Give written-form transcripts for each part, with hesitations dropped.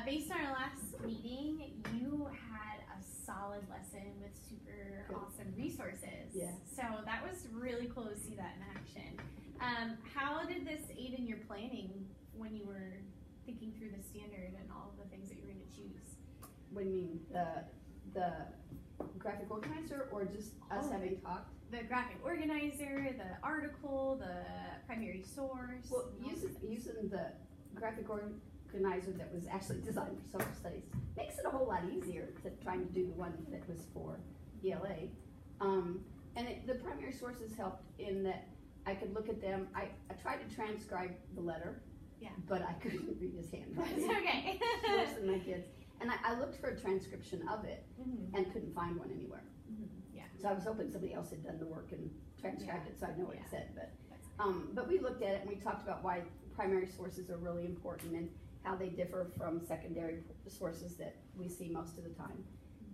based on our last meeting, you had a solid lesson with super awesome resources. Yeah. So that was really cool to see that in action. How did this aid in your planning when you were thinking through the standard and all of the things that you were going to choose? What do you mean? The graphic organizer, or just us having talked? The graphic organizer, the article, the primary source. Well, using the graphic organizer that was actually designed for social studies makes it a whole lot easier than trying to do the one that was for ELA. The primary sources helped in that I could look at them. I tried to transcribe the letter, but I couldn't read his handwriting. It's okay. Worse than my kids. And I looked for a transcription of it and couldn't find one anywhere. Yeah. So I was hoping somebody else had done the work and transcribed it so I know what it said. But we looked at it and we talked about why primary sources are really important and how they differ from secondary sources that we see most of the time.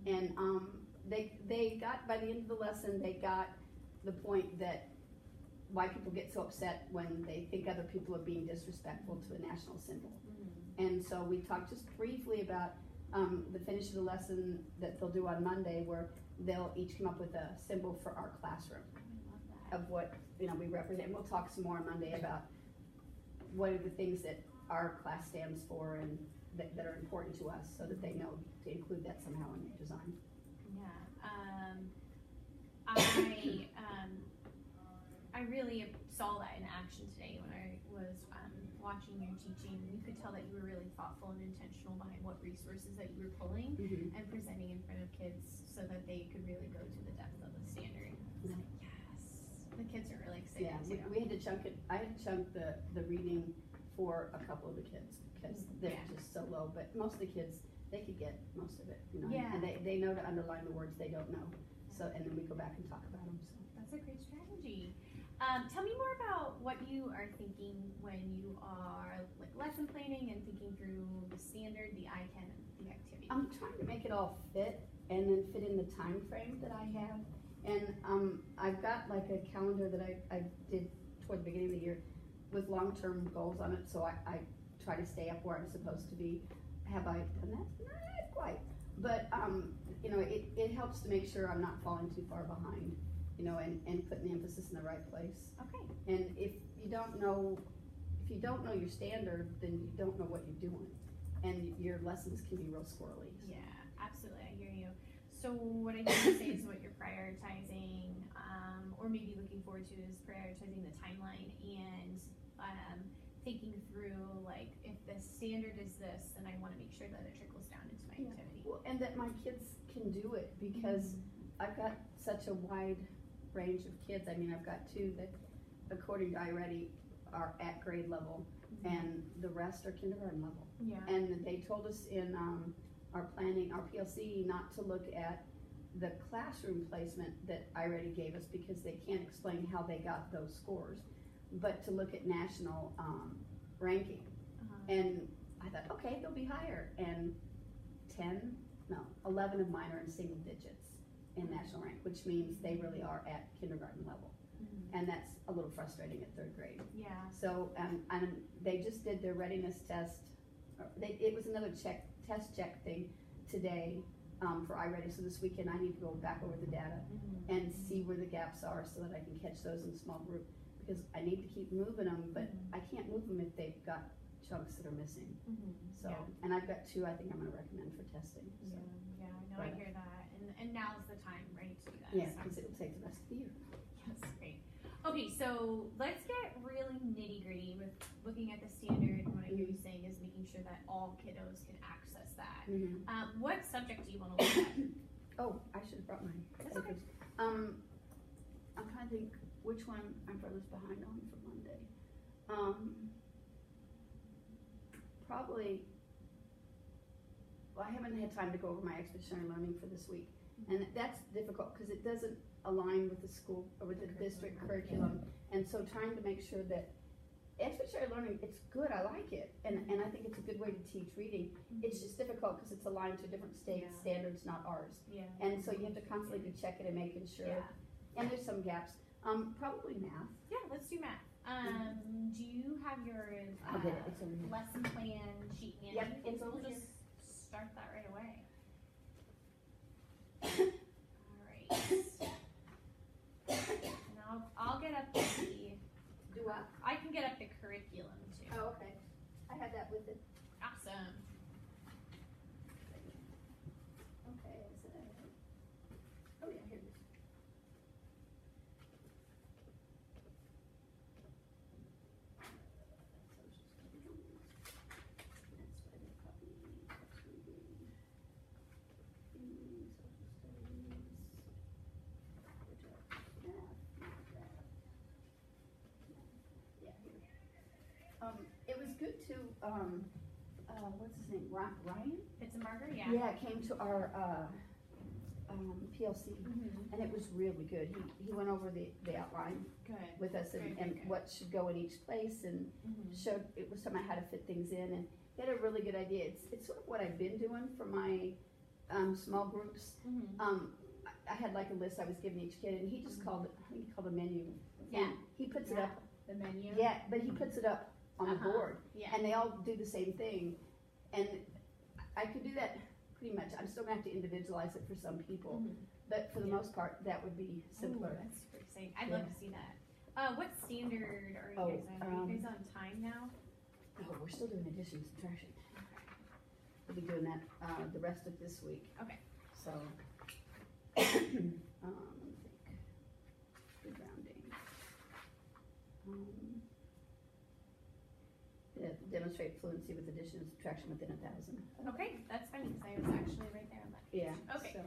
And they got, by the end of the lesson, they got the point that why people get so upset when they think other people are being disrespectful to a national symbol. And so we talked just briefly about the finish of the lesson that they'll do on Monday, where they'll each come up with a symbol for our classroom of what we represent. We'll talk some more on Monday about what are the things that our class stands for and that are important to us, so that they know to include that somehow in their design. I really saw that in action today when I was watching your teaching. You could tell that you were really thoughtful and intentional behind what resources that you were pulling and presenting in front of kids so that they could really go to the depth of the standard. Like, yes, the kids are really excited too. We had to chunk it. I had to chunk the reading for a couple of the kids because they're just so low, but most of the kids, they could get most of it, and they know to underline the words they don't know. So, and then we go back and talk about them. So that's a great strategy. Tell me more about what you are thinking when you are like lesson planning and thinking through the standard, the I-10, and the activity. I'm trying to make it all fit and then fit in the time frame that I have. And I've got like a calendar that I did toward the beginning of the year with long-term goals on it, so I try to stay up where I'm supposed to be. Have I done that? Not quite. But it helps to make sure I'm not falling too far behind. And putting the emphasis in the right place. Okay. And if you don't know your standard, then you don't know what you're doing, and your lessons can be real squirrely. So. Yeah, absolutely, I hear you. So what I hear you say is what you're prioritizing, or maybe looking forward to, is prioritizing the timeline and thinking through, like, if the standard is this, then I want to make sure that it trickles down into my activity. Well, and that my kids can do it, because I've got such a wide range of kids. I mean, I've got two that, according to iReady, are at grade level, and the rest are kindergarten level. Yeah. And they told us in our planning, our PLC, not to look at the classroom placement that iReady gave us, because they can't explain how they got those scores, but to look at national ranking. And I thought, okay, they'll be higher. And 11 of mine are in single digits in national rank, which means they really are at kindergarten level. And that's a little frustrating at third grade. Yeah. So and they just did their readiness test. It was another test check thing today for iReady. So this weekend I need to go back over the data and see where the gaps are, so that I can catch those in small group, because I need to keep moving them, but I can't move them if they've got chunks that are missing. So, and I've got two I think I'm going to recommend for testing. So. Yeah, I know, I hear that. And now's the time, right, to do that. Yeah, because it'll take the rest of the year. Yes, great. Okay, so let's get really nitty gritty with looking at the standard. And what I hear you saying is making sure that all kiddos can access that. What subject do you want to look at? Oh, I should have brought mine. That's okay. I'm trying to think which one I'm furthest behind on for Monday. Probably, well, I haven't had time to go over my expeditionary learning for this week. And that's difficult because it doesn't align with the school or with the district curriculum. And so trying to make sure that expeditionary learning, it's good, I like it. And I think it's a good way to teach reading. It's just difficult because it's aligned to different state standards, not ours. And so you have to constantly be checking and making sure. And there's some gaps. Probably math. Yeah, let's do math. Do you have your lesson plan sheet handy? Yep, it's over here. to, what's his name, Ryan? Pitzenbarger, yeah. Yeah, came to our, PLC, Mm-hmm. and it was really good. He went over the outline Good. with us and, Very good. what should go in each place and Mm-hmm. showed, it was talking about how to fit things in, and he had a really good idea. It's sort of what I've been doing for my, small groups. Mm-hmm. I had like a list I was giving each kid, and he just called it, I think he called it a menu. Yeah. And he puts it Yeah. up, The menu. yeah, but he puts it up on the Uh-huh. board, Yeah. and they all do the same thing. And I could do that pretty much. I'm still gonna have to individualize it for some people, Mhm. but for the Yeah. most part, that would be Ooh, simpler. that's super exciting. I'd love to see that. What standard are you guys on? Are you guys on time now? Oh, we're still doing addition and subtraction. We'll be doing that, the rest of this week. Okay. So, let me think. Good rounding. Demonstrate fluency with addition and subtraction within 1,000. Okay, that's fine because I was actually right there on that. Yeah. Okay. So,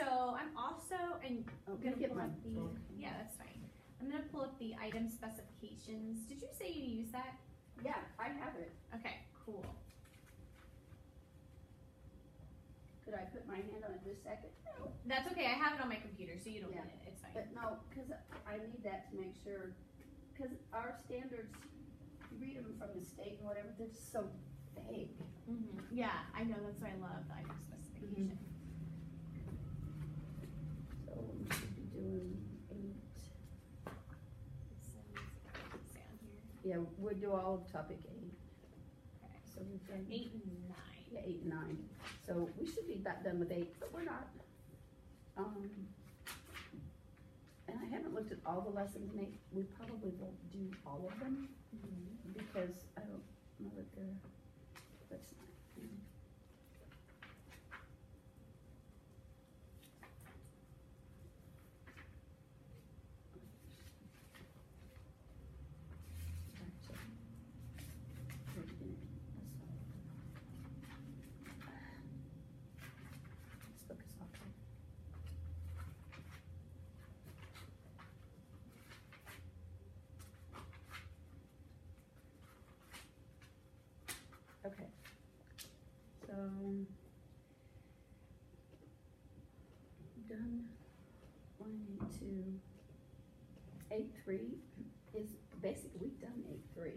So I'm also, and oh, I'm can I gonna get pull my up the, book? yeah, that's fine. I'm gonna pull up the item specifications. Did you say you use that? Yeah, I have it. Okay, cool. Could I put my hand on it just a second? That's okay. I have it on my computer, so you don't Yeah. need it. It's fine. But no, because I need that to make sure, because our standards, you read them from the state and whatever, they're so vague. Yeah, I know. That's why I love the item specification. So we should be doing 8. It says, what does it say on here? Yeah, we'll do all of topic 8. Okay. So we've done 8 and 9. Yeah, 8 and 9. So we should be about done with 8, but we're not. And I haven't looked at all the lessons in 8. We probably won't do all of them because I don't know that they're. That's not. This book is awful. Okay. So done 1, 8, 2, 8, 3 is basically we've done 8, 3.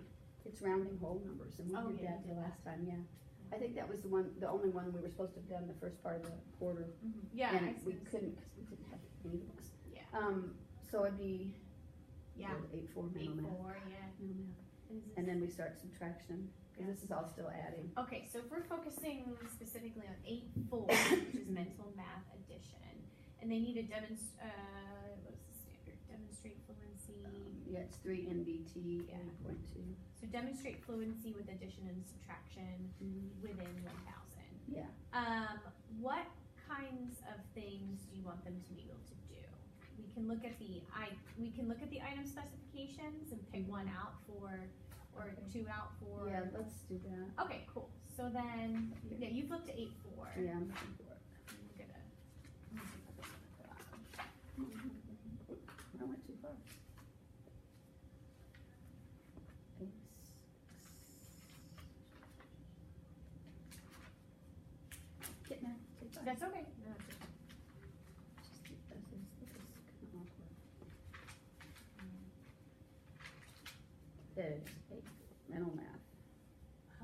It's rounding whole numbers, and we Oh, did yeah, that you the did last time. Yeah, I think that was the only one we were supposed to have done the first part of the quarter, Yeah, and I see we this. couldn't because we didn't have any books. Yeah. So it'd be Yeah. 8, 4 mental math. 8-4, yeah. Mental math. And is this- And then we start subtraction, because this is all still adding. Okay, so if we're focusing specifically on 8-4, which is mental math addition, and they need to what's the standard? Demonstrate fluency. Yeah, it's 3 NBT, Yeah. 8.2. So demonstrate fluency with addition and subtraction within 1,000. Yeah. What kinds of things do you want them to be able to do? We can look at the item specifications and pick one out for, or 2 out for. Yeah, let's do that. Okay, cool. So then, yeah, you flipped to 8-4. Yeah, I'm looking for it. I'm gonna put this one at the bottom. I went too far. 8, 6. Getting there. Take 5. That's okay. No, that's okay. Just keep this is kind of awkward. There's 8, mental math.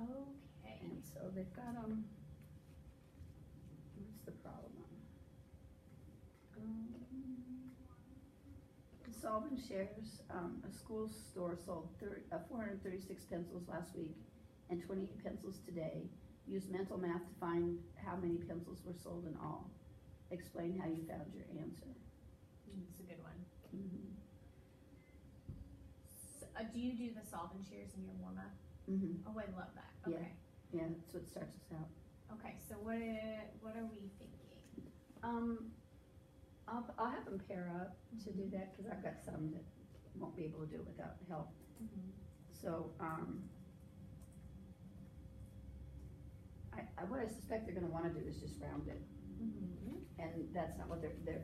Okay. And so they've got what's the problem? Solve and shares, a school store sold 436 pencils last week and 28 pencils today. Use mental math to find how many pencils were sold in all. Explain how you found your answer. It's a good one. Mm-hmm. So, do you do the solve and shares in your warm-up? Mm-hmm. Oh, I love that. Yeah. Okay. Yeah, that's what starts us out. Okay, so what are we thinking? I'll have them pair up to do that, because I've got some that won't be able to do it without help. So, what I suspect they're gonna wanna do is just round it, and that's not what it's gonna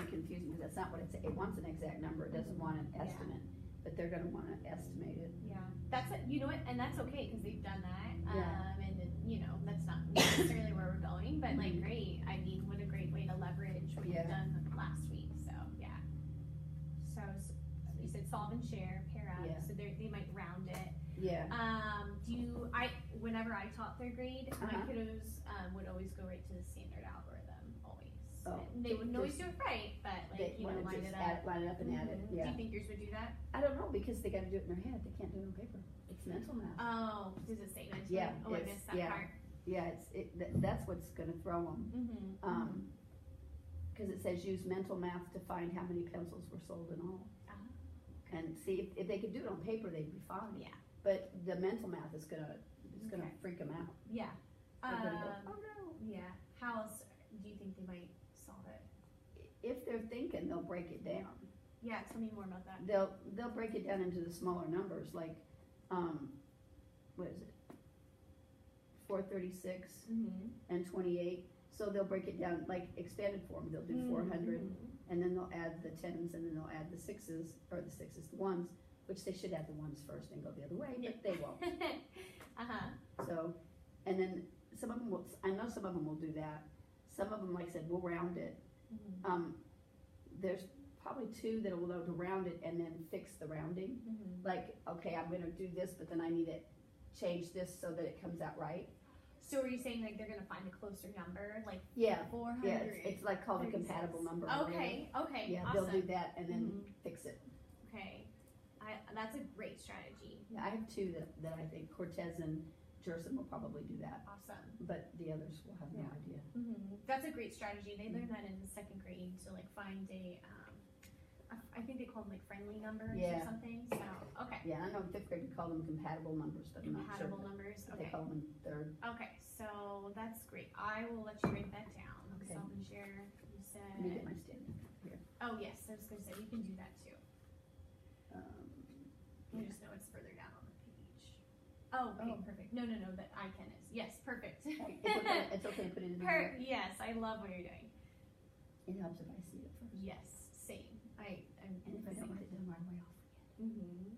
confuse me, because that's not what it wants an exact number, it doesn't want an Yeah. estimate. but they're gonna wanna estimate it. Yeah, that's, you know what, and that's okay, cause they've done that, Yeah. and then, you know, that's not necessarily where we're going, but like, great, I mean, what a great way to leverage what you've Yeah. done last week, so, yeah. So, you said solve and share, pair up, Yeah. so they might round it. Yeah, Whenever I taught third grade, my Uh-huh. kiddos, would always go right to the standard algorithm, always. Oh, And they wouldn't always do it right, but they like, you know, wanna line just it up. line it up and add it, Mhm. Do yeah. you think yours would do that? I don't know, because they gotta do it in their head, they can't do it on paper, it's mental math. Oh, does it say mental? Yeah, Oh, I it's- missed that yeah. part. Yeah, that's what's gonna throw them. Mm-hmm. Cause it says use mental math to find how many pencils were sold in all. And see, if they could do it on paper, they'd be fine. Yeah. But the mental math is gonna Okay. freak them out. Yeah. They're gonna go, oh no. Yeah. How else do you think they might solve it? If they're thinking, they'll break it down. Yeah, tell me more about that. They'll break it down into the smaller numbers, like, what is it? 436 Mm-hmm. and 28. So they'll break it down like expanded form. They'll do 400, and then they'll add the tens, and then they'll add the sixes, the ones, which they should add the ones first and go the other way, but they won't. Uh-huh. So, and then some of them will, I know some of them will do that. Some of them, like I said, will round it. Mm-hmm. There's probably two that will know to round it and then fix the rounding. Mm-hmm. Like, okay, I'm gonna do this, but then I need to change this so that it comes out right. So are you saying like they're gonna find a closer number, like Yeah, 400? yeah, it's like called a compatible number. or Okay, okay, Yeah, awesome. they'll do that and then Mhm. fix it. Okay, that's a great strategy. Yeah, I have two that I think Cortez and Jerson will probably do that, Awesome. but the others will have no Yeah. idea. Mm-hmm. That's a great strategy. They learned that in the second grade to like find I think they call them like friendly numbers Yeah. or something. So okay, Yeah, I know in fifth grade we call them compatible numbers, but I'm not sure compatible what numbers. they Okay, call them in third. okay. So that's great. I will let you write that down. Okay. Solve and share. You said. Let me get my standard here. Oh yes, I was gonna say you can do that too. You Yeah. just know it's further down on the page. Oh, okay, Oh. perfect. No, that icon is. Yes, perfect. It's okay to put it in there. Yes, I love what you're doing. It helps if I see it first. Yes, same. I'm And if I don't write it down right away, I'll forget. Mm-hmm.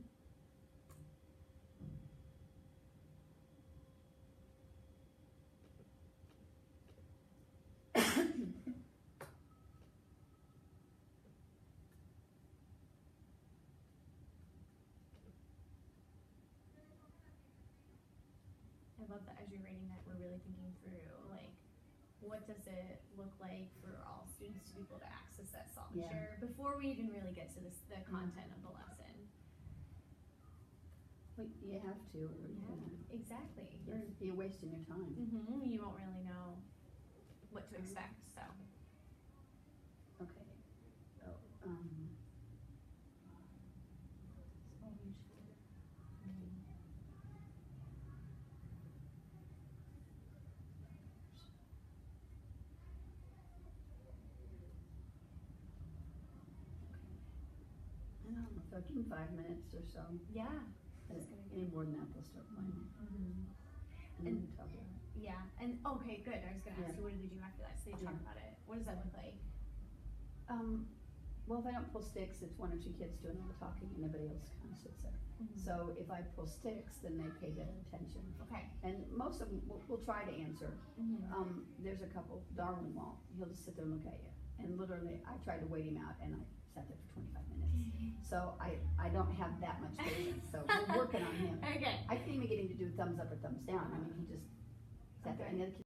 I love that as you're writing that, we're really thinking through, like, what does it look like for all students to be able to access that solve and Yeah. share before we even really get to the content of the lesson. Well, you have to, or you're gonna, Exactly. you're wasting your time. Mm-hmm. You won't really know what to expect, so. Okay, so, solve and share. I don't know, so give them 5 minutes or so. Yeah. And That's gonna any more than that, they'll start playing. Mm-hmm. And then we talk about it. Yeah, and okay, good. I was gonna ask Yeah. you, what did they do after that? So they talk Yeah. about it. What does that look like? Well, if I don't pull sticks, it's one or two kids doing all the talking and everybody else kind of sits there. Mm-hmm. So if I pull sticks, then they pay better attention. Okay. And most of them will try to answer. Mm-hmm. There's a couple, Darwin won't. He'll just sit there and look at you. And literally, I tried to wait him out and I sat there for 25 minutes. So I don't have that much patience, so we're working on him. Okay. I couldn't even get him to do thumbs up or thumbs down. I mean, he just sat there and the other kids